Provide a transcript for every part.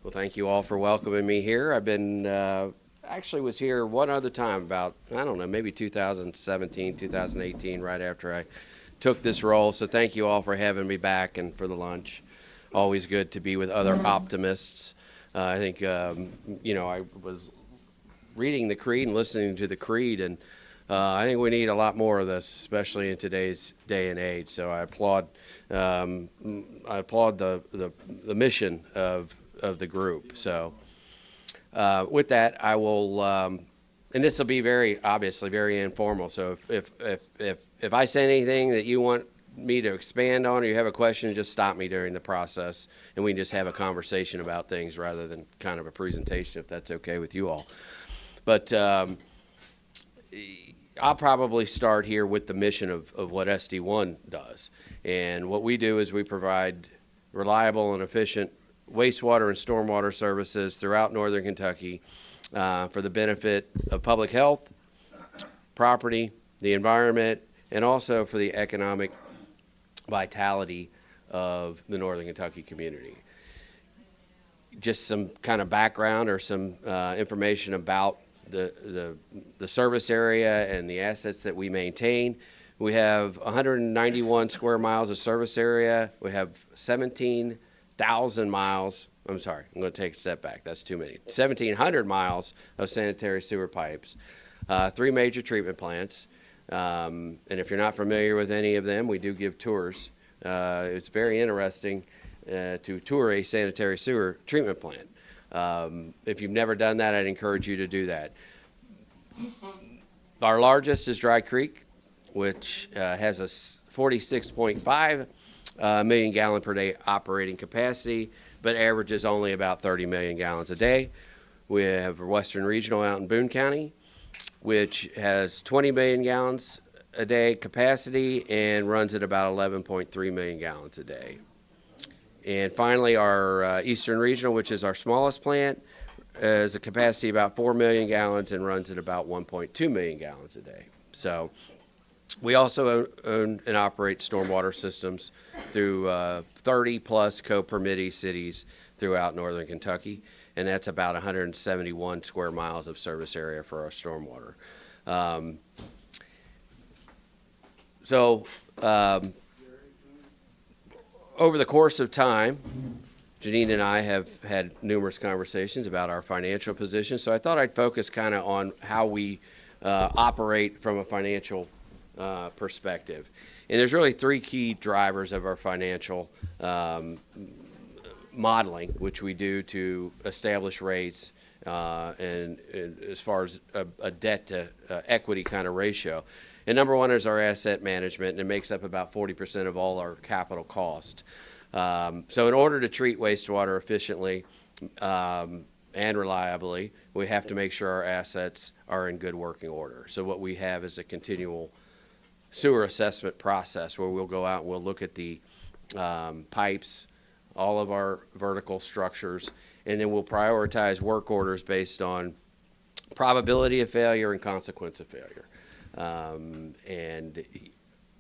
Well, thank you all for welcoming me here. I've been actually was here one other time about, I don't know, maybe 2017, 2018, right after I took this role. So thank you all for having me back and for the lunch. Always good to be with other optimists. I think, I was reading the creed and listening to the creed, and I think we need a lot more of this, especially in today's day and age. So I applaud the mission of the group. So with that, I will, and this will be very obviously very informal. So if I say anything that you want me to expand on, or you have a question, just stop me during the process, and we can just have a conversation about things rather than kind of a presentation, if that's okay with you all. But I'll probably start here with the mission of what SD1 does. And what we do is we provide reliable and efficient wastewater and stormwater services throughout northern Kentucky for the benefit of public health, property, the environment, and also for the economic vitality of the northern Kentucky community. Just some kind of background or some information about the service area and the assets that we maintain. We have 191 square miles of service area. We have 17,000 miles. I'm sorry, I'm going to take a step back. That's too many. 1,700 miles of sanitary sewer pipes, 3 major treatment plants. And if you're not familiar with any of them, we do give tours. It's very interesting to tour a sanitary sewer treatment plant. If you've never done that, I'd encourage you to do that. Our largest is Dry Creek, which has a 46.5 million gallon per day operating capacity, but averages only about 30 million gallons a day. We have Western Regional out in Boone County, which has 20 million gallons a day capacity and runs at about 11.3 million gallons a day. And finally, our Eastern Regional, which is our smallest plant, has a capacity of about 4 million gallons and runs at about 1.2 million gallons a day. So we also own and operate stormwater systems through 30-plus co-permittee cities throughout northern Kentucky, and that's about 171 square miles of service area for our stormwater. Over the course of time, Janine and I have had numerous conversations about our financial position, so I thought I'd focus kind of on how we operate from a financial perspective. And there's really 3 key drivers of our financial modeling, which we do to establish rates and as far as a debt to equity kind of ratio. And number 1 is our asset management, and it makes up about 40% of all our capital cost. So in order to treat wastewater efficiently and reliably, we have to make sure our assets are in good working order. So what we have is a continual sewer assessment process where we'll go out and we'll look at the pipes, all of our vertical structures, and then we'll prioritize work orders based on probability of failure and consequence of failure. And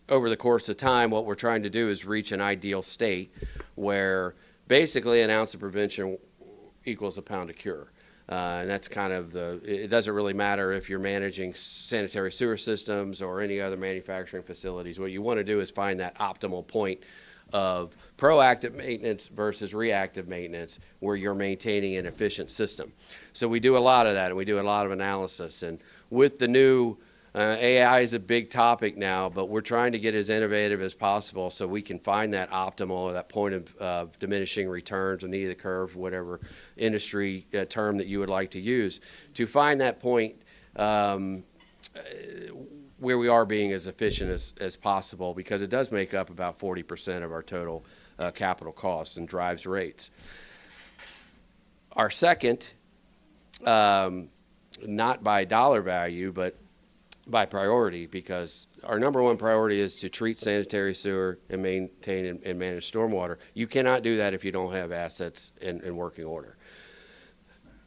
over the course of time, what we're trying to do is reach an ideal state where basically an ounce of prevention equals a pound of cure. And that's kind of it doesn't really matter if you're managing sanitary sewer systems or any other manufacturing facilities. What you want to do is find that optimal point of proactive maintenance versus reactive maintenance where you're maintaining an efficient system. So we do a lot of that, and we do a lot of analysis. And with the new AI is a big topic now, but we're trying to get as innovative as possible so we can find that optimal, that point of diminishing returns, or knee of the curve, whatever industry term that you would like to use, to find that point where we are being as efficient as possible, because it does make up about 40% of our total capital costs and drives rates. Our second, not by dollar value, but by priority, because our number 1 priority is to treat sanitary sewer and maintain and manage stormwater. You cannot do that if you don't have assets in working order.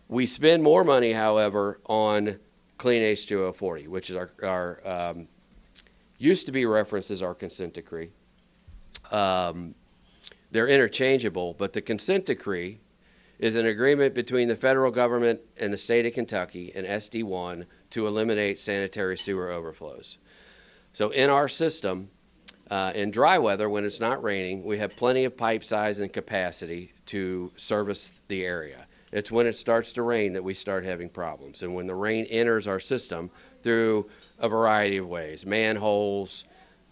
We spend more money, however, on Clean H2O 40, which is our used to be referenced as our consent decree. They're interchangeable, but the consent decree is an agreement between the federal government and the state of Kentucky and SD1 to eliminate sanitary sewer overflows. So in our system, in dry weather, when it's not raining, we have plenty of pipe size and capacity to service the area. It's when it starts to rain that we start having problems. And when the rain enters our system through a variety of ways, manholes,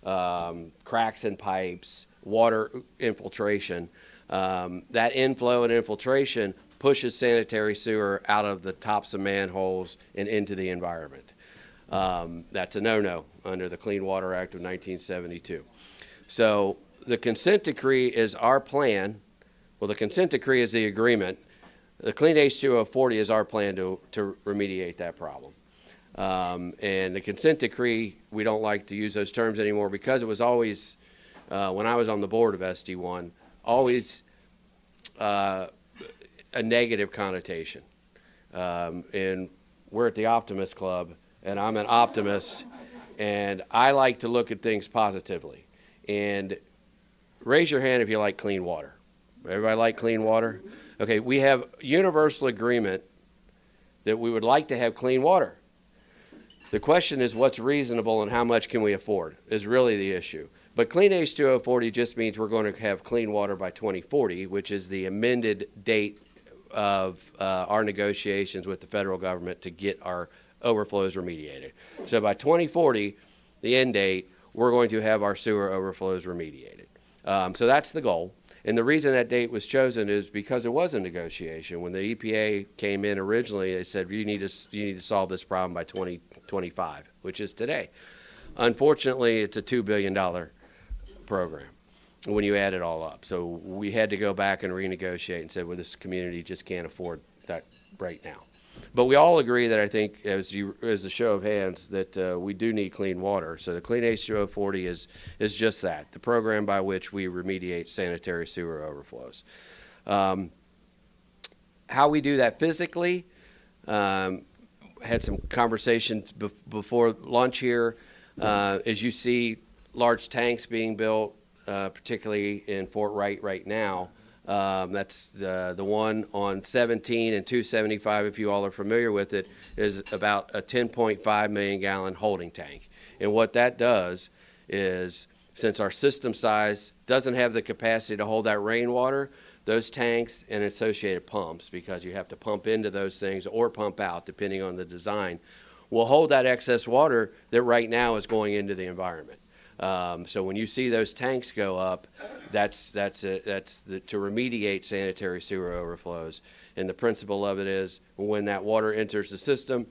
cracks in pipes, water infiltration, that inflow and infiltration pushes sanitary sewer out of the tops of manholes and into the environment. That's a no-no under the Clean Water Act of 1972. So the consent decree is our plan. Well, the consent decree is the agreement. The Clean H2O40 is our plan to remediate that problem. And the consent decree, we don't like to use those terms anymore because it was always, when I was on the board of SD1, always a negative connotation. And we're at the Optimist Club, and I'm an optimist, and I like to look at things positively. And raise your hand if you like clean water. Everybody like clean water? Okay, we have universal agreement that we would like to have clean water. The question is what's reasonable and how much can we afford is really the issue. But Clean H2O40 just means we're going to have clean water by 2040, which is the amended date of our negotiations with the federal government to get our overflows remediated. So by 2040, the end date, we're going to have our sewer overflows remediated. So that's the goal. And the reason that date was chosen is because it was a negotiation. When the EPA came in originally, they said you need to solve this problem by 2025, which is today. Unfortunately, it's a $2 billion program when you add it all up. So we had to go back and renegotiate and said, well, this community just can't afford that right now. But we all agree that I think, as a show of hands, that we do need clean water. So the Clean H2O40 is just that, the program by which we remediate sanitary sewer overflows. How we do that physically, had some conversations before lunch here. As you see large tanks being built, particularly in Fort Wright right now. That's the one on 17 and 275, if you all are familiar with it, is about a 10.5 million gallon holding tank. And what that does is, since our system size doesn't have the capacity to hold that rainwater, those tanks and associated pumps, because you have to pump into those things or pump out depending on the design, will hold that excess water that right now is going into the environment. So when you see those tanks go up, that's to remediate sanitary sewer overflows. And the principle of it is when that water enters the system,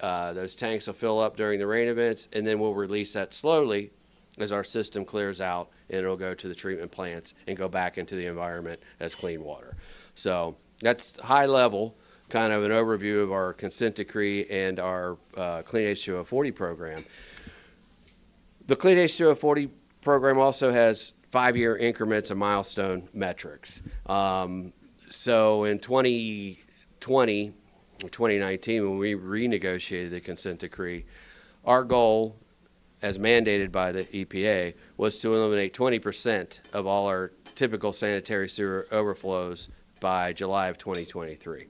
those tanks will fill up during the rain events, and then we'll release that slowly as our system clears out, and it'll go to the treatment plants and go back into the environment as clean water. So that's high level, kind of an overview of our consent decree and our Clean H2O40 program. The Clean H2O40 program also has 5-year increments of milestone metrics. So in 2020 or 2019, when we renegotiated the consent decree, our goal, as mandated by the EPA, was to eliminate 20% of all our typical sanitary sewer overflows by July of 2023,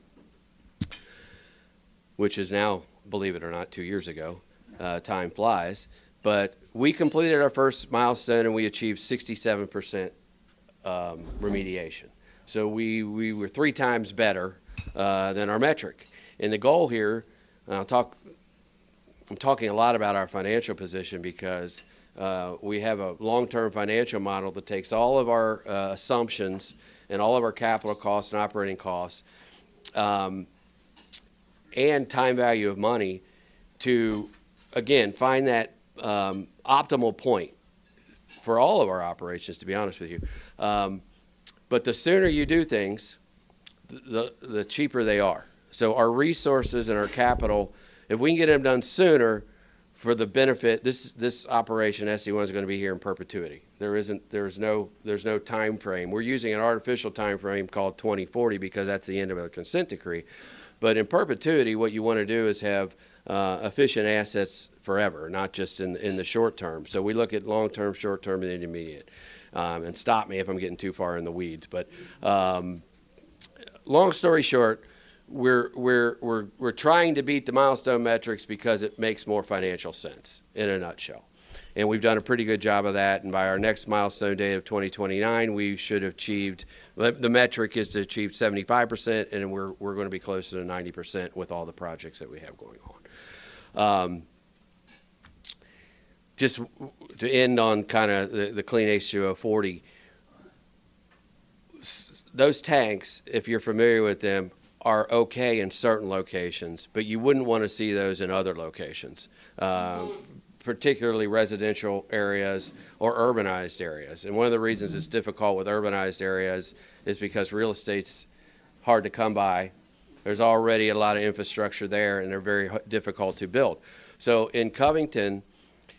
which is now, believe it or not, 2 years ago. Time flies. But we completed our first milestone, and we achieved 67% remediation. So we were 3 times better than our metric. And the goal here, I'm talking a lot about our financial position because we have a long-term financial model that takes all of our assumptions and all of our capital costs and operating costs and time value of money to, again, find that optimal point for all of our operations, to be honest with you. But the sooner you do things, the cheaper they are. So our resources and our capital, if we can get them done sooner for the benefit, this operation, SD1, is going to be here in perpetuity. There's no time frame. We're using an artificial time frame called 2040 because that's the end of a consent decree. But in perpetuity, what you want to do is have efficient assets forever, not just in the short term. So we look at long term, short term, and intermediate. And stop me if I'm getting too far in the weeds. But long story short, we're trying to beat the milestone metrics because it makes more financial sense in a nutshell. And we've done a pretty good job of that. And by our next milestone date of 2029, we should have achieved, the metric is to achieve 75%, and we're going to be closer to 90% with all the projects that we have going on. Just to end on kind of the clean H2O 40, those tanks, if you're familiar with them, are okay in certain locations, but you wouldn't want to see those in other locations, particularly residential areas or urbanized areas. And one of the reasons it's difficult with urbanized areas is because real estate's hard to come by. There's already a lot of infrastructure there, and they're very difficult to build. So in Covington,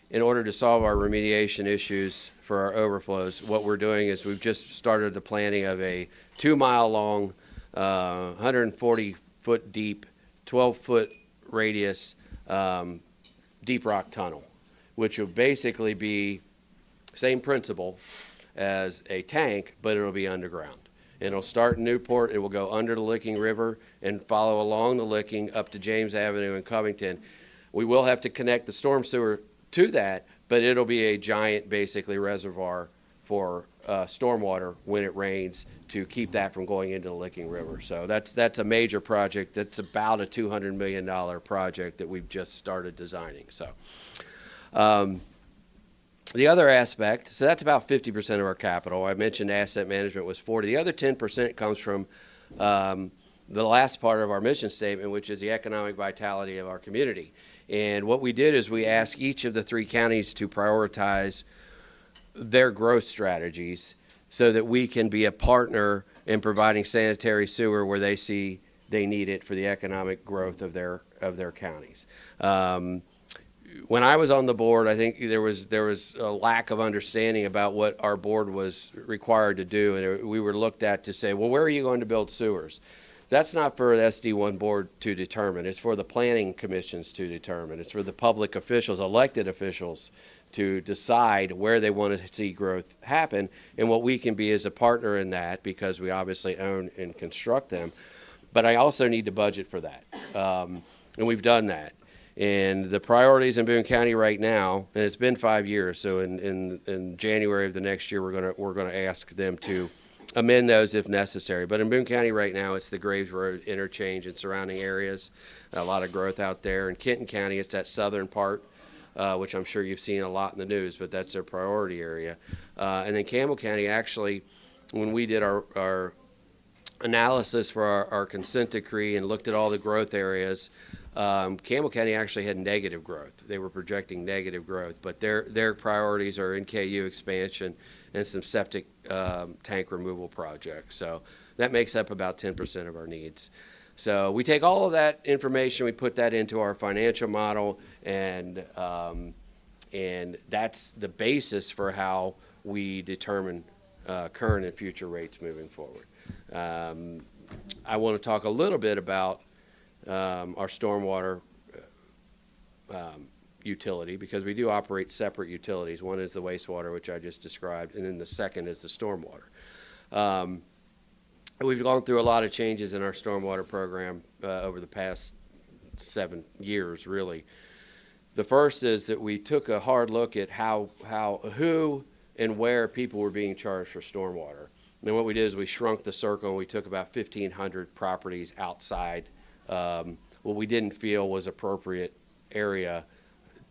in order to solve our remediation issues for our overflows, what we're doing is we've just started the planning of a 2-mile long, 140-foot deep, 12-foot radius deep rock tunnel, which will basically be same principle as a tank, but it'll be underground. And it'll start in Newport, it will go under the Licking River and follow along the Licking up to James Avenue in Covington. We will have to connect the storm sewer to that, but it'll be a giant, basically, reservoir for stormwater when it rains to keep that from going into the Licking River. So that's a major project. That's about a $200 million project that we've just started designing. So the other aspect, so that's about 50% of our capital. I mentioned asset management was 40. The other 10% comes from the last part of our mission statement, which is the economic vitality of our community. And what we did is we asked each of the 3 counties to prioritize their growth strategies so that we can be a partner in providing sanitary sewer where they see they need it for the economic growth of their counties. When I was on the board, I think there was a lack of understanding about what our board was required to do, and we were looked at to say, well, where are you going to build sewers? That's not for the SD1 board to determine. It's for the planning commissions to determine. It's for the public officials, elected officials, to decide where they want to see growth happen, and what we can be as a partner in that, because we obviously own and construct them. But I also need to budget for that, and we've done that. And the priorities in Boone County right now, and it's been 5 years, so in January of the next year, we're gonna ask them to amend those if necessary. But in Boone County right now, it's the Graves Road interchange and surrounding areas, a lot of growth out there. In Kenton County, it's that southern part, which I'm sure you've seen a lot in the news, but that's their priority area. And then Campbell County, actually, when we did our analysis for our consent decree and looked at all the growth areas, Campbell County actually had negative growth. They were projecting negative growth, but their priorities are NKU expansion and some septic tank removal projects. So that makes up about 10% of our needs. So we take all of that information, we put that into our financial model, and that's the basis for how we determine current and future rates moving forward. I want to talk a little bit about our stormwater utility, because we do operate separate utilities. One is the wastewater, which I just described, and then the second is the stormwater. We've gone through a lot of changes in our stormwater program over the past 7 years, really. The first is that we took a hard look at who and where people were being charged for stormwater. And then what we did is we shrunk the circle, and we took about 1,500 properties outside what we didn't feel was appropriate area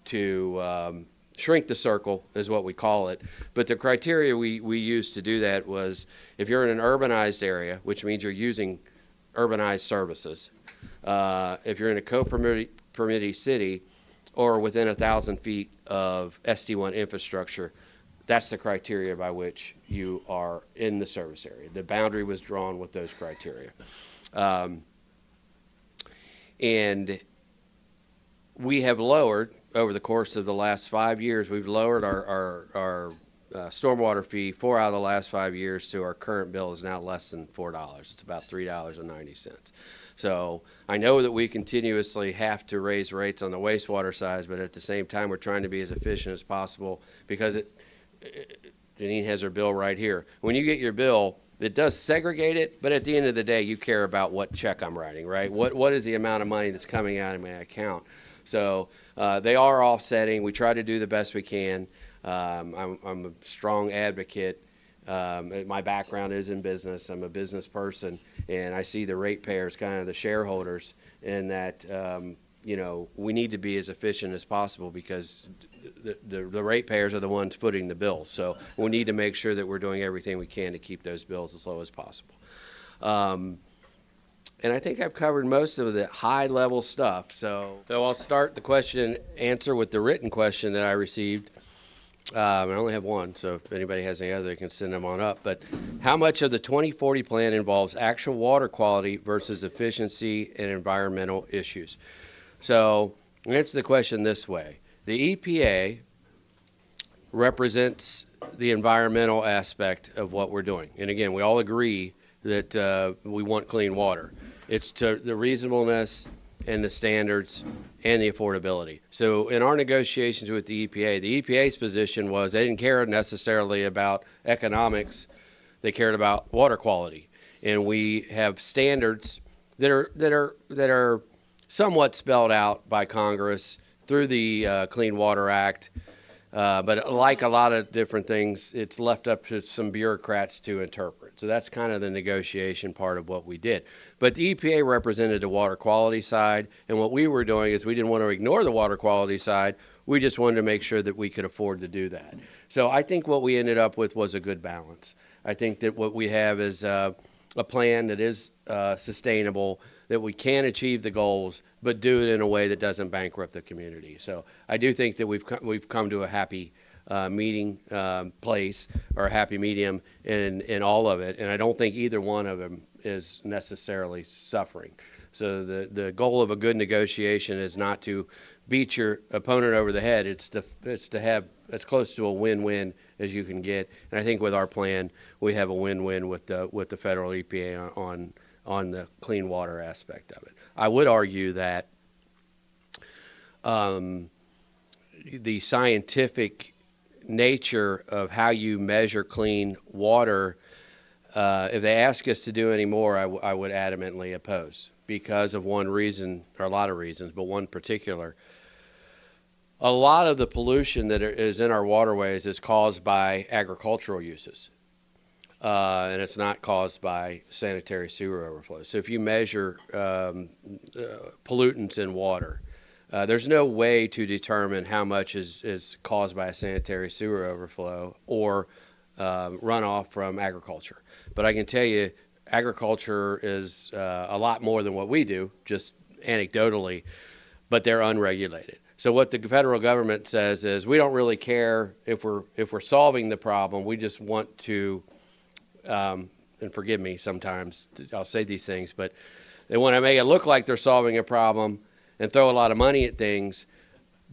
to shrink the circle, is what we call it. But the criteria we used to do that was, if you're in an urbanized area, which means you're using urbanized services, if you're in a co-permittee city or within 1,000 feet of SD1 infrastructure, that's the criteria by which you are in the service area. The boundary was drawn with those criteria. And we have lowered, over the course of the last 5 years, we've lowered our stormwater fee 4 out of the last 5 years to our current bill is now less than $4. It's about $3.90. So I know that we continuously have to raise rates on the wastewater side, but at the same time, we're trying to be as efficient as possible, because Janine has her bill right here. When you get your bill, It does segregate it, but at the end of the day, you care about what check I'm writing, right? What is the amount of money that's coming out of my account? So they are offsetting. We try to do the best we can. I'm a strong advocate. My background is in business. I'm a business person, and I see the ratepayers, kind of the shareholders, in that we need to be as efficient as possible because the ratepayers are the ones footing the bills. So we need to make sure that we're doing everything we can to keep those bills as low as possible. And I think I've covered most of the high-level stuff. So I'll start the question answer with the written question that I received. I only have one, so if anybody has any other, they can send them on up. But how much of the 2040 plan involves actual water quality versus efficiency and environmental issues? So I'll answer the question this way. The EPA represents the environmental aspect of what we're doing. And again, we all agree that we want clean water. It's to the reasonableness and the standards and the affordability. So in our negotiations with the EPA's position was they didn't care necessarily about economics. They cared about water quality. And we have standards that are somewhat spelled out by Congress through the Clean Water Act. But like a lot of different things, it's left up to some bureaucrats to interpret. So that's kind of the negotiation part of what we did. But the EPA represented the water quality side, and what we were doing is we didn't want to ignore the water quality side. We just wanted to make sure that we could afford to do that. So I think what we ended up with was a good balance. I think that what we have is a plan that is sustainable, that we can achieve the goals, but do it in a way that doesn't bankrupt the community. So I do think that we've come to a happy meeting place, or a happy medium in all of it, and I don't think either one of them is necessarily suffering. So the goal of a good negotiation is not to beat your opponent over the head. It's to have as close to a win-win as you can get. And I think with our plan, we have a win-win with the federal EPA on the clean water aspect of it. I would argue that the scientific nature of how you measure clean water, if they ask us to do any more, I would adamantly oppose, because of one reason, or a lot of reasons, but one particular. A lot of the pollution that is in our waterways is caused by agricultural uses. And it's not caused by sanitary sewer overflow. So if you measure pollutants in water, there's no way to determine how much is caused by a sanitary sewer overflow or runoff from agriculture. But I can tell you, agriculture is a lot more than what we do, just anecdotally, but they're unregulated. So what the federal government says is, we don't really care if we're solving the problem. We just want to, and forgive me, sometimes I'll say these things, but they want to make it look like they're solving a problem and throw a lot of money at things.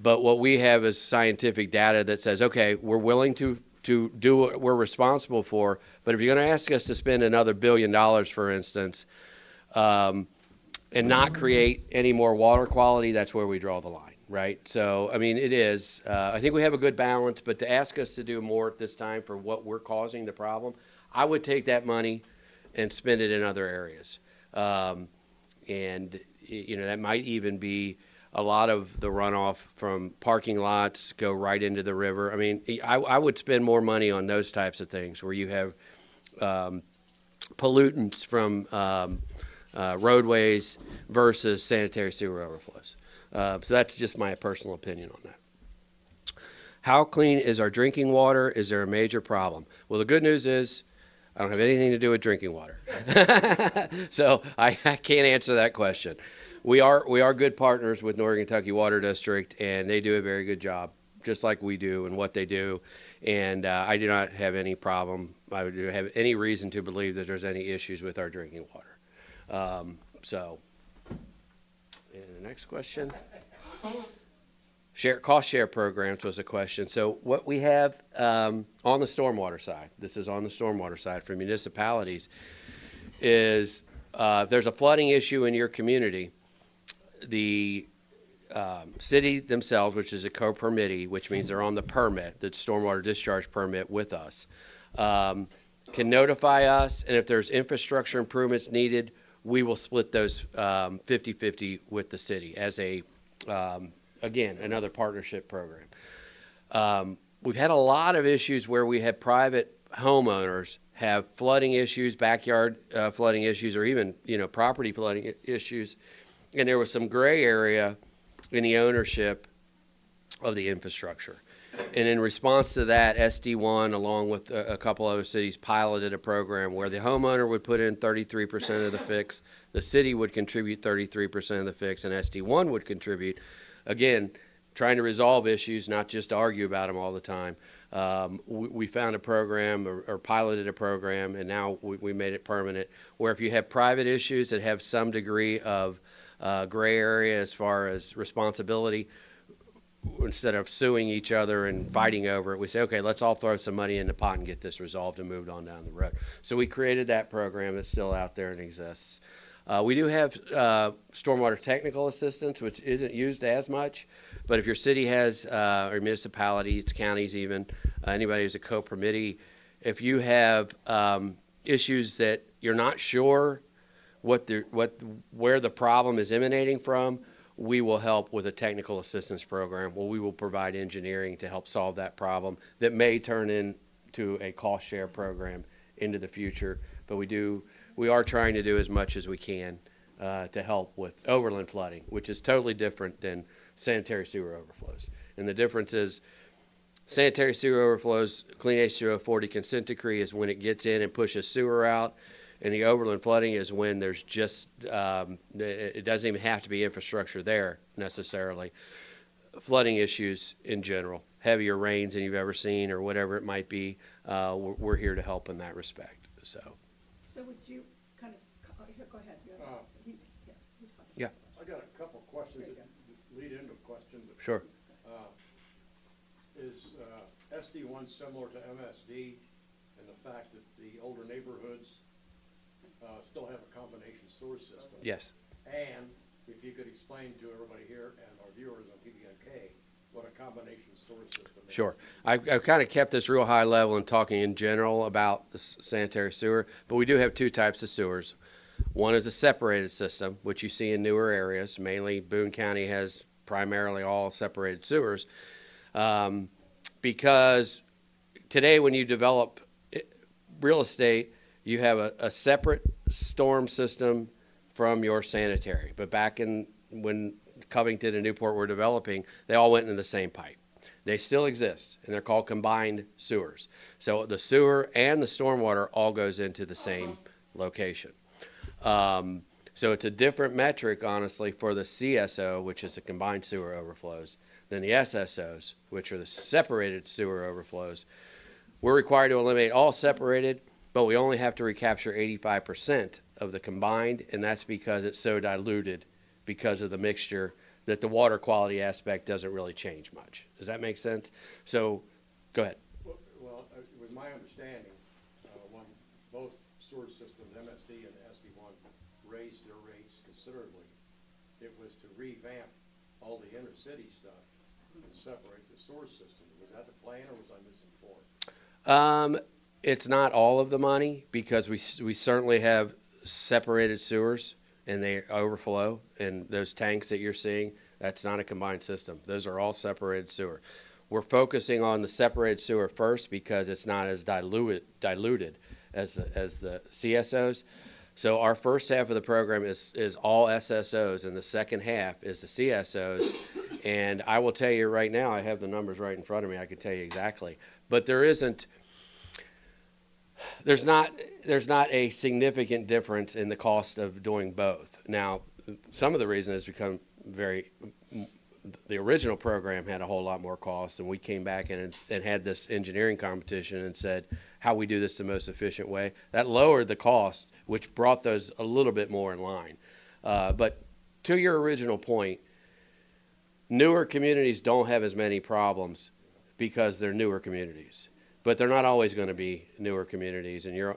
But what we have is scientific data that says, okay, we're willing to do what we're responsible for, but if you're going to ask us to spend another $1 billion, for instance, and not create any more water quality, that's where we draw the line, right? So, I mean, it is. I think we have a good balance, but to ask us to do more at this time for what we're causing the problem, I would take that money and spend it in other areas. And, that might even be a lot of the runoff from parking lots go right into the river. I mean, I would spend more money on those types of things where you have pollutants from roadways versus sanitary sewer overflows. So that's just my personal opinion on that. How clean is our drinking water? Is there a major problem? Well, the good news is I don't have anything to do with drinking water. So I can't answer that question. We are good partners with Northern Kentucky Water District, and they do a very good job, just like we do in what they do. And I do not have any problem. I would have any reason to believe that there's any issues with our drinking water. And the next question. Cost share programs was a question. So what we have on the stormwater side, this is on the stormwater side for municipalities, is if there's a flooding issue in your community, the city themselves, which is a co-permittee, which means they're on the permit, the stormwater discharge permit with us, can notify us, and if there's infrastructure improvements needed, we will split those 50-50 with the city as a, again, another partnership program. We've had a lot of issues where we had private homeowners have flooding issues, backyard flooding issues, or even, property flooding issues. And there was some gray area in the ownership of the infrastructure. And in response to that, SD1, along with a couple other cities, piloted a program where the homeowner would put in 33% of the fix, the city would contribute 33% of the fix, and SD1 would contribute. Again, trying to resolve issues, not just argue about them all the time. We found a program or piloted a program, and now we made it permanent, where if you have private issues that have some degree of gray area as far as responsibility, instead of suing each other and fighting over it, we say, okay, let's all throw some money in the pot and get this resolved and moved on down the road. So we created that program that's still out there and exists. We do have stormwater technical assistance, which isn't used as much, but if your city has, or municipality, it's counties even, anybody who's a co-permittee, if you have issues that you're not sure where the problem is emanating from, we will help with a technical assistance program where we will provide engineering to help solve that problem that may turn into a cost share program into the future. But we are trying to do as much as we can to help with overland flooding, which is totally different than sanitary sewer overflows. And the difference is sanitary sewer overflows, Clean H2O 40 consent decree is when it gets in and pushes sewer out. And the overland flooding is when there's just, it doesn't even have to be infrastructure there necessarily. Flooding issues in general, heavier rains than you've ever seen or whatever it might be, we're here to help in that respect. So would you kind of, go ahead. Yeah. I got a couple of questions that lead into a question. Sure. Is SD1 similar to MSD in the fact that the older neighborhoods still have a combination sewer system? Yes. And if you could explain to everybody here and our viewers on PBNK what a combination sewer system is. Sure. I've kind of kept this real high level and talking in general about the sanitary sewer, but we do have two types of sewers. One is a separated system, which you see in newer areas. Mainly Boone County has primarily all separated sewers. Because today when you develop real estate, you have a separate storm system from your sanitary. But back when Covington and Newport were developing, they all went into the same pipe. They still exist, and they're called combined sewers. So the sewer and the stormwater all goes into the same location. So it's a different metric, honestly, for the CSO, which is the combined sewer overflows, than the SSOs, which are the separated sewer overflows. We're required to eliminate all separated, but we only have to recapture 85% of the combined, and that's because it's so diluted because of the mixture that the water quality aspect doesn't really change much. Does that make sense? So, go ahead. Well, it was my understanding when both sewer systems, MSD and SD1, raised their rates considerably, it was to revamp all the inner city stuff and separate the sewer system. Was that the plan, or was I misinformed? It's not all of the money because we certainly have separated sewers and they overflow, and those tanks that you're seeing, that's not a combined system. Those are all separated sewer. We're focusing on the separated sewer first because it's not as diluted as the CSOs. So our first half of the program is all SSOs, and the second half is the CSOs. And I will tell you right now, I have the numbers right in front of me. I can tell you exactly. But there's not a significant difference in the cost of doing both. Now, some of the reason has become the original program had a whole lot more cost, and we came back and had this engineering competition and said how we do this the most efficient way. That lowered the cost, which brought those a little bit more in line. But to your original point, newer communities don't have as many problems because they're newer communities. But they're not always going to be newer communities, and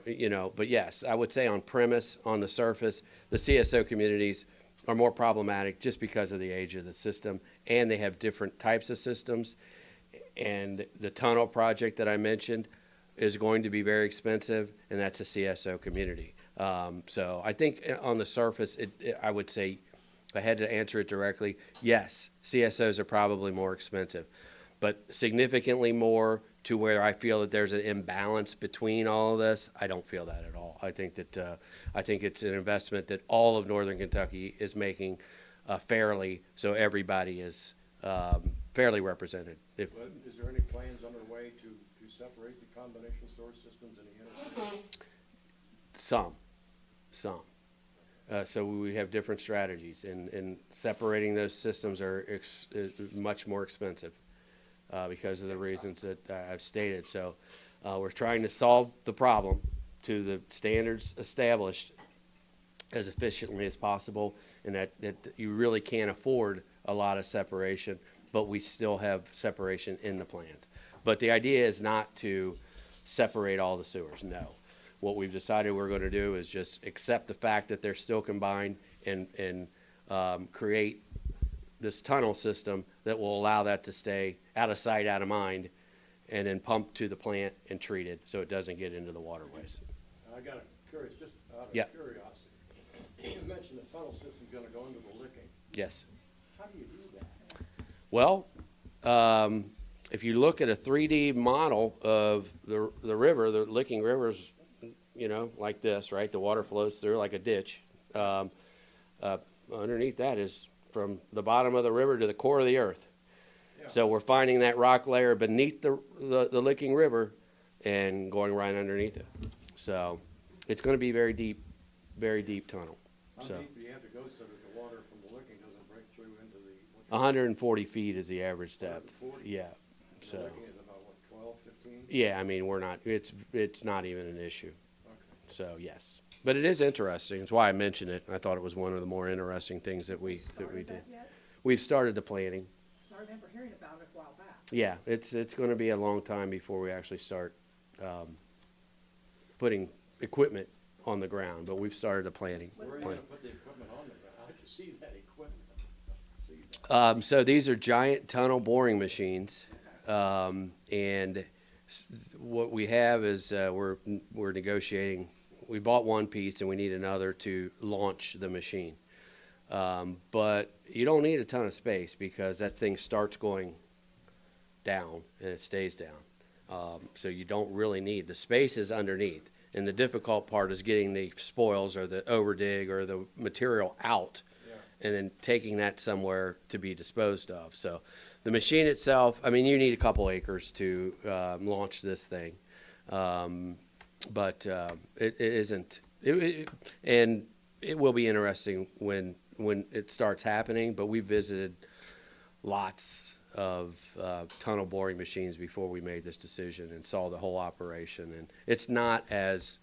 but yes, I would say on premise, on the surface, the CSO communities are more problematic just because of the age of the system, and they have different types of systems. And the tunnel project that I mentioned, is going to be very expensive, and that's a CSO community. So I think on the surface, I would say, if I had to answer it directly, yes, CSOs are probably more expensive, but significantly more to where I feel that there's an imbalance between all of this. I don't feel that at all. I think it's an investment that all of Northern Kentucky is making fairly, so everybody is fairly represented. But is there any plans underway to separate the combination storage systems in the interchange? Some. So we have different strategies, and separating those systems is much more expensive because of the reasons that I've stated. So we're trying to solve the problem to the standards established as efficiently as possible, and that you really can't afford a lot of separation, but we still have separation in the plant. But the idea is not to separate all the sewers, no. What we've decided we're going to do is just accept the fact that they're still combined and create this tunnel system that will allow that to stay out of sight, out of mind, and then pump to the plant and treat it so it doesn't get into the waterways. I got curious, just out of Yeah. curiosity. You mentioned the tunnel system's gonna go into the licking. Yes. How do you do that? Well, if you look at a 3D model of the river, the Licking River's, like this, right? The water flows through like a ditch. Underneath that is from the bottom of the river to the core of the earth. Yeah. So we're finding that rock layer beneath the Licking River and going right underneath it. So it's going to be very deep tunnel. How So deep do you have to go so that the water from the licking doesn't break through into the? 140 feet is the average depth. 140? Yeah. The So licking is about what, 12, 15? yeah, I mean it's not even an issue. Okay. So yes, but it is interesting. That's why I mentioned it. I thought it was one of the more interesting things that we Started did. that yet? We've started the planning. I remember hearing about it a while back. Yeah, it's going to be a long time before we actually start putting equipment on the ground, but we've started the planning. Where are you plan. gonna put the equipment on the ground? How do you see that equipment? See that? So these are giant tunnel boring machines, and what we have is we're negotiating. We bought one piece and we need another to launch the machine. But you don't need a ton of space because that thing starts going down and it stays down. So you don't really need, the space is underneath. And the difficult part is getting the spoils or the overdig or the material out Yeah. and then taking that somewhere to be disposed of. So the machine itself, I mean, you need a couple acres to launch this thing. But it isn't, and it will be interesting when it starts happening, but we visited lots of tunnel boring machines before we made this decision and saw the whole operation. And it's not as,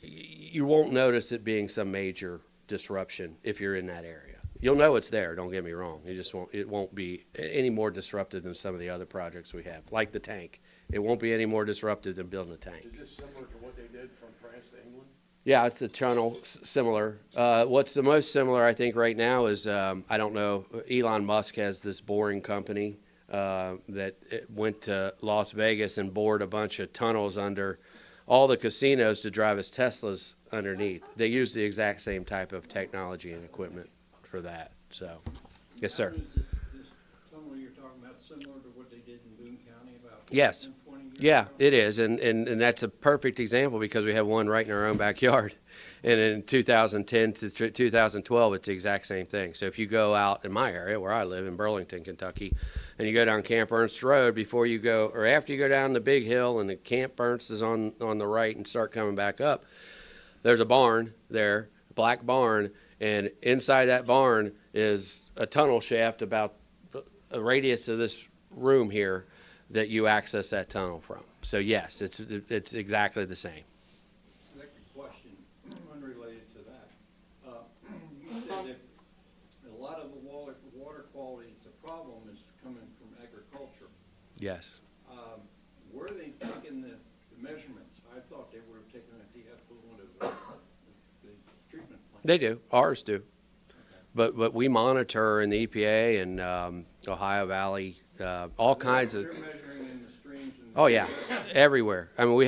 you won't notice it being some major disruption if you're in that area. You'll know it's there, don't get me wrong. It won't be any more disruptive than some of the other projects we have, like the tank. It won't be any more disruptive than building a tank. Is this similar to what they did from France to England? Yeah, it's the tunnel, similar. What's the most similar, I think, right now is, I don't know, Elon Musk has this boring company that went to Las Vegas and bored a bunch of tunnels under all the casinos to drive his Teslas underneath. They use the exact same type of technology and equipment for that, so. Yes, sir. Is this tunnel you're talking about similar to what they did in Boone County about Yes. 10, 20 years Yeah, ago? it is, and that's a perfect example because we have one right in our own backyard. And in 2010 to 2012, it's the exact same thing. So if you go out in my area where I live in Burlington, Kentucky, and you go down Camp Ernst Road before you go, or after you go down the big hill and the Camp Ernst is on the right and start coming back up, there's a barn there, a black barn, and inside that barn is a tunnel shaft about a radius of this room here that you access that tunnel from. So yes, it's exactly the same. Second question, unrelated to that. You said that a lot of the water quality, it's a problem, is coming from agriculture. Yes. Where are they taking the measurements? I thought they were taking the effluent of the treatment plant. They do. Ours do. But we monitor in the EPA and Ohio Valley, all kinds of. They're measuring in the Oh, yeah, everywhere. I mean, we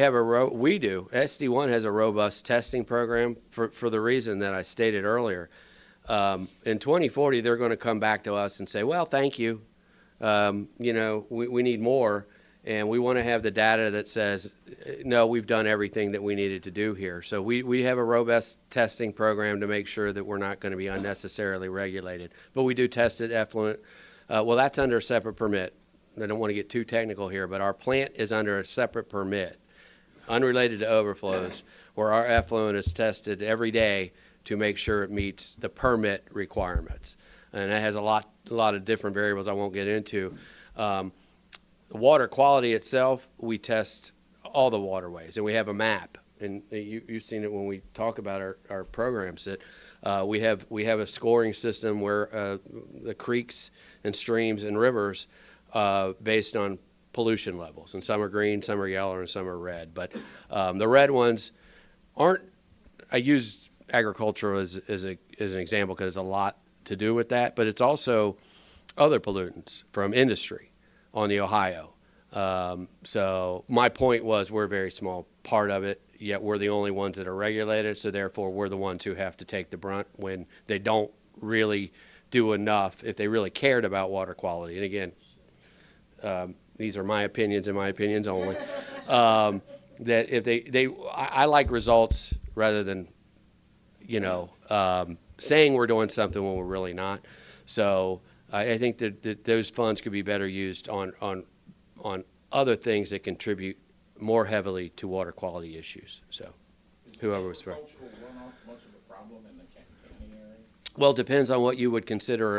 do. SD1 has a robust testing program for the reason that I stated earlier. In 2040, they're going to come back to us and say, well, thank you. We need more. And we want to have the data that says, no, we've done everything that we needed to do here. So we have a robust testing program to make sure that we're not going to be unnecessarily regulated. But we do test it effluent. Well, that's under a separate permit. I don't want to get too technical here, but our plant is under a separate permit, unrelated to overflows, where our effluent is tested every day to make sure it meets the permit requirements. And that has a lot of different variables I won't get into. The water quality itself, we test all the waterways, and we have a map. And you've seen it when we talk about our programs, that we have a scoring system where the creeks and streams and rivers based on pollution levels. And some are green, some are yellow, and some are red. But the red ones aren't, I use agriculture as an example because there's a lot to do with that, but it's also other pollutants from industry on the Ohio. So my point was we're a very small part of it, yet we're the only ones that are regulated, so therefore we're the ones who have to take the brunt when they don't really do enough if they really cared about water quality. And again, these are my opinions and my opinions only. That if I like results rather than, saying we're doing something when we're really not. So I think that those funds could be better used on other things that contribute more heavily to water quality issues. So whoever was right. Is agricultural runoff much of a problem in the Chaney area? Well, it depends on what you would consider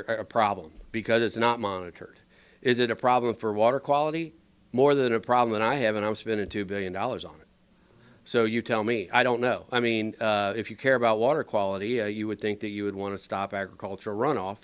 a problem, because it's not monitored. Is it a problem for water quality? More than a problem that I have, and I'm spending $2 billion on it. So you tell me. I don't know. I mean, if you care about water quality, you would think that you would want to stop agricultural runoff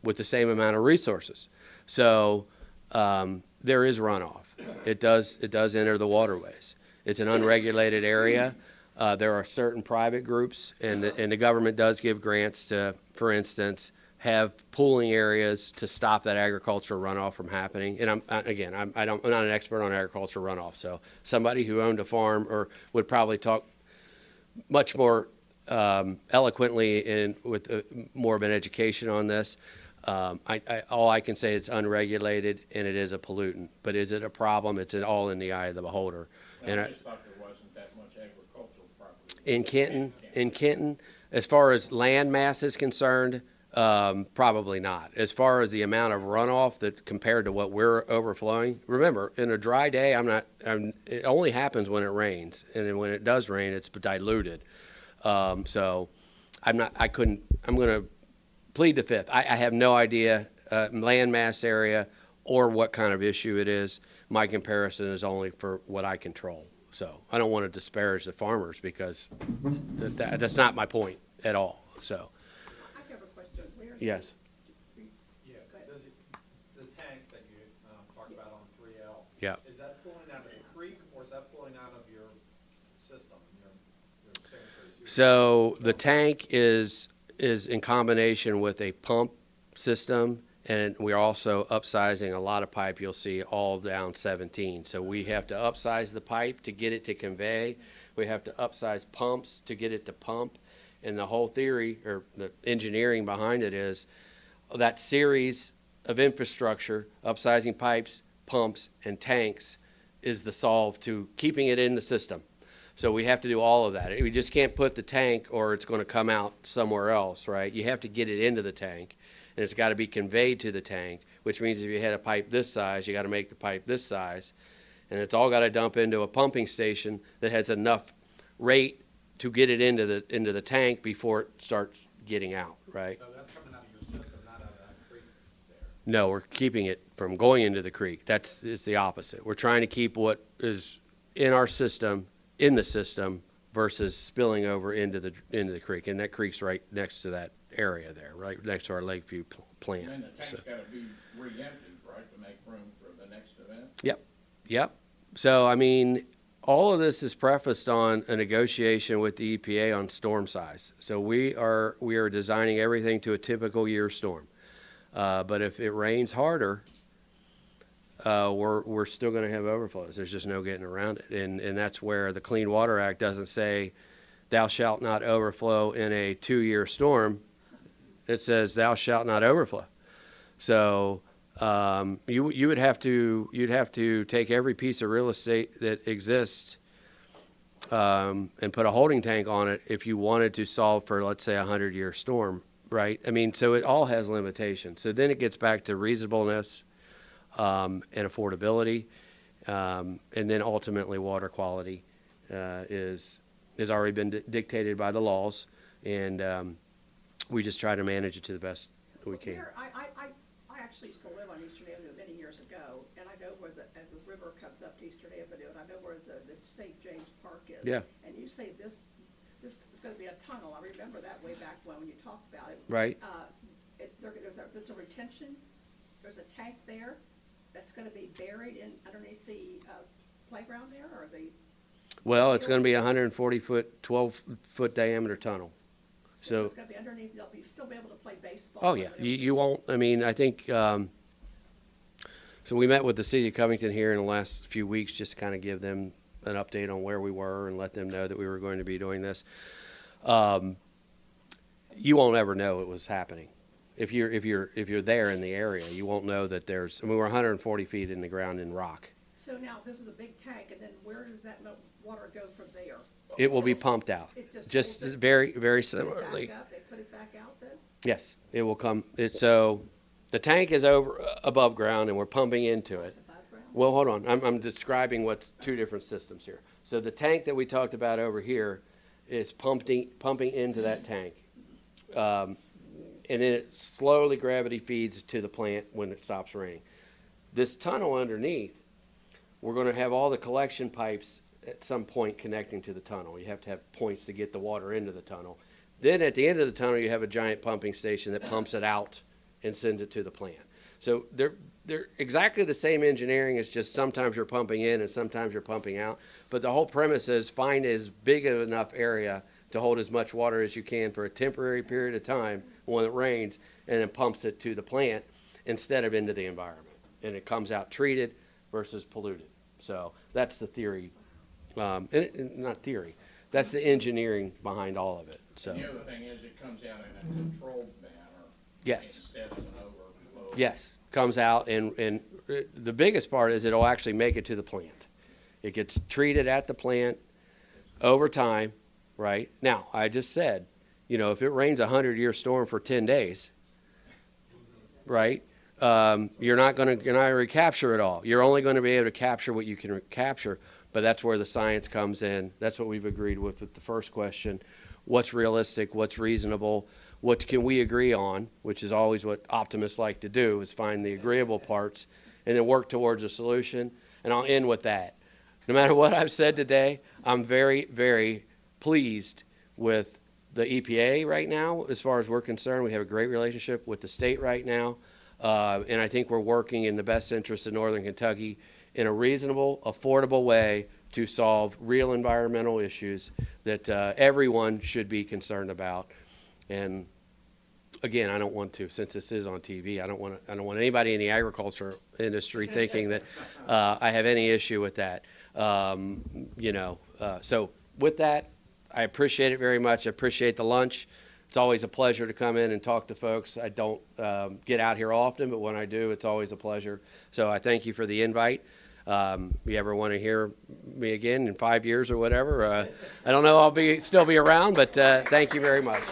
with the same amount of resources. So there is runoff. It does enter the waterways. It's an unregulated area. There are certain private groups, and the government does give grants to, for instance, have pooling areas to stop that agricultural runoff from happening. And I'm not an expert on agricultural runoff, so somebody who owned a farm or would probably talk much more eloquently and with more of an education on this. All I can say, it's unregulated and it is a pollutant. But is it a problem? It's all in the eye of the beholder. And I just thought there wasn't that much agricultural property. In Kenton, as far as land mass is concerned, probably not. As far as the amount of runoff that compared to what we're overflowing, remember, in a dry day, it only happens when it rains, and then when it does rain, it's diluted. So I'm going to plead the fifth. I have no idea land mass area or what kind of issue it is. My comparison is only for what I control. So I don't want to disparage the farmers, because that's not my point at all. So. I have a question. Yes. Yeah, the tank that you talked about on 3L. Yeah. Is that pulling out of the creek, or is that pulling out of your system, your sanitary sewer? So the tank is in combination with a pump system, and we're also upsizing a lot of pipe. You'll see all down 17. So we have to upsize the pipe to get it to convey. We have to upsize pumps to get it to pump. And the whole theory, or the engineering behind it, is that series of infrastructure, upsizing pipes, pumps, and tanks, is the solve to keeping it in the system. So we have to do all of that. We just can't put the tank, or it's going to come out somewhere else, right? You have to get it into the tank, and it's got to be conveyed to the tank, which means if you had a pipe this size, you got to make the pipe this size. And it's all got to dump into a pumping station that has enough rate to get it into the tank before it starts getting out, right? So that's coming out of your system, not out of that creek there. No, we're keeping it from going into the creek. It's the opposite. We're trying to keep what is in our system in the system versus spilling over into the creek. And that creek's right next to that area there, right next to our Lakeview plant. And then the tank's So- got to be re-emptied, right, to make room for the next event? Yep. So, I mean, all of this is prefaced on a negotiation with the EPA on storm size. So we are designing everything to a typical year storm. But if it rains harder, we're still going to have overflows. There's just no getting around it. And that's where the Clean Water Act doesn't say thou shalt not overflow in a 2-year storm. It says thou shalt not overflow. So you'd have to take every piece of real estate that exists and put a holding tank on it if you wanted to solve for, let's say, 100-year storm, right? I mean, so it all has limitations. So then it gets back to reasonableness and affordability, and then ultimately water quality is already been dictated by the laws, and we just try to manage it to the best we can. Here, I actually used to live on Eastern Avenue many years ago, and I know where as the river comes up to Eastern Avenue, and I know where the St. James Park is. Yeah. And you say this is gonna be a tunnel. I remember that way back when you talked about it. Right. There's a retention, there's a tank there that's gonna be buried underneath the playground there, or the? Well, it's going to be a 140-foot, 12-foot diameter tunnel. So, It's gonna be underneath, you'll still be able to play baseball. oh yeah, you won't. I mean, I think. So we met with the city of Covington here in the last few weeks, just to kind of give them an update on where we were and let them know that we were going to be doing this. You won't ever know it was happening. If you're there in the area, you won't know that there's. I mean, we're 140 feet in the ground in rock. So now, this is a big tank, and then where does that water go from there? It will be pumped out, It just just holds it- very Put it similarly. back up, they put it back out then? Yes, it will come. So the tank is above ground, and we're pumping into it. It's above ground? Well, hold on. I'm describing what's two different systems here. So the tank that we talked about over here is pumping into that tank. And then it slowly gravity feeds to the plant when it stops raining. This tunnel underneath, we're going to have all the collection pipes at some point connecting to the tunnel. You have to have points to get the water into the tunnel. Then at the end of the tunnel, you have a giant pumping station that pumps it out and sends it to the plant. So they're exactly the same engineering. It's just sometimes you're pumping in and sometimes you're pumping out. But the whole premise is find as big of enough area to hold as much water as you can for a temporary period of time when it rains, and then pumps it to the plant instead of into the environment. And it comes out treated versus polluted. So that's the theory. And not theory. That's the engineering behind all of it. So And the other thing is it comes out in a controlled manner. yes. Instead of an overflow. Yes, comes out, and the biggest part is it'll actually make it to the plant. It gets treated at the plant over time, right? Now, I just said, if it rains a 100-year storm for 10 days, right, you're not going to recapture it all. You're only going to be able to capture what you can recapture, but that's where the science comes in. That's what we've agreed with the first question. What's realistic? What's reasonable? What can we agree on, which is always what optimists like to do, is find the agreeable parts and then work towards a solution. And I'll end with that. No matter what I've said today, I'm very, very pleased with the EPA right now. As far as we're concerned, we have a great relationship with the state right now. And I think we're working in the best interest of Northern Kentucky in a reasonable, affordable way to solve real environmental issues that everyone should be concerned about. And again, I don't want to, since this is on TV, I don't want anybody in the agriculture industry thinking that I have any issue with that. So with that, I appreciate it very much. I appreciate the lunch. It's always a pleasure to come in and talk to folks. I don't get out here often, but when I do, it's always a pleasure. So I thank you for the invite. You ever want to hear me again in 5 years or whatever? I don't know. I'll still be around, but thank you very much.